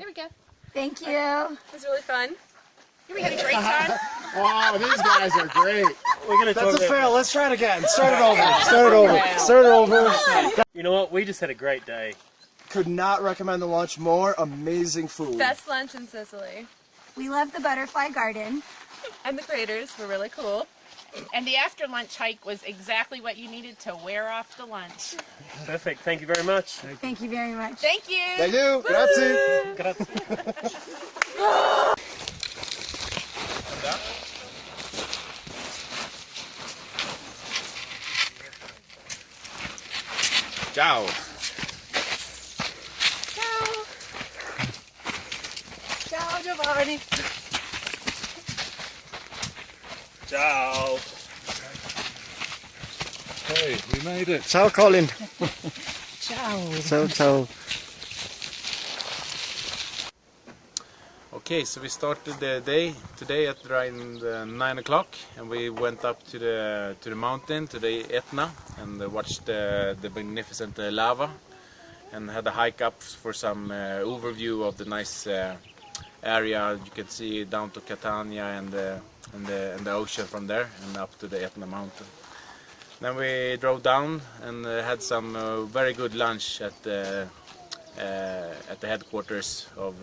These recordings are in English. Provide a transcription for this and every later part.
There we go. Thank you. It was really fun. We had a great time. Wow, these guys are great. That's a fail. Let's try it again. Start it over. Start it over. Start it over. You know what? We just had a great day. Could not recommend the lunch more. Amazing food. Best lunch in Sicily. We love the butterfly garden. And the craters were really cool. And the after lunch hike was exactly what you needed to wear off the lunch. Perfect. Thank you very much. Thank you very much. Thank you. Thank you. Grazie. Grazie. Ciao. Ciao. Ciao, Giovanni. Ciao. Hey, we made it. Ciao, Colin. Ciao. Ciao, ciao. Okay, so we started the day today at around 9 o'clock, and we went up to the mountain, to the Etna, and watched the magnificent lava, and had a hike up for some overview of the nice area. You can see down to Catania and the ocean from there, and up to the Etna mountain. Then we drove down and had some very good lunch at the headquarters of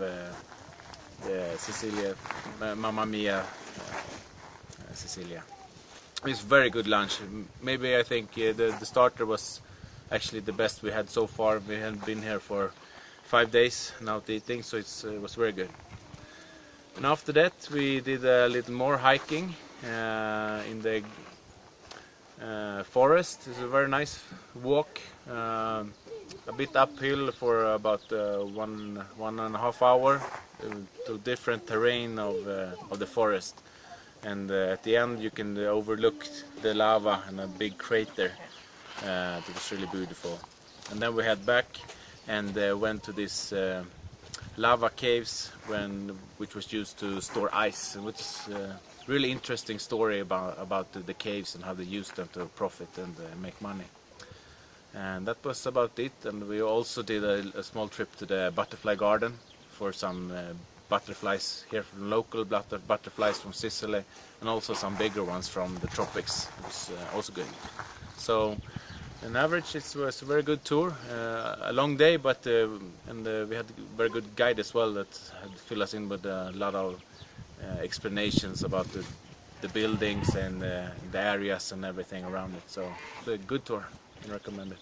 Sicilia, Mamma Mia, Sicilia. It's very good lunch. Maybe I think the starter was actually the best we had so far. We had been here for 5 days now eating, so it was very good. And after that we did a little more hiking in the forest. It's a very nice walk, a bit uphill for about 1.5 hours to different terrain of the forest, and at the end you can overlook the lava and a big crater that was really beautiful. And then we head back and went to this lava caves which was used to store ice, which is really interesting story about the caves and how they used them to profit and make money. And that was about it. And we also did a small trip to the butterfly garden for some butterflies here, from local butterflies from Sicily, and also some bigger ones from the tropics. It was also good. So on average it was a very good tour, a long day, but we had a very good guide as well that had filled us in with a lot of explanations about the buildings and the areas and everything around it. So it's a good tour. I recommend it.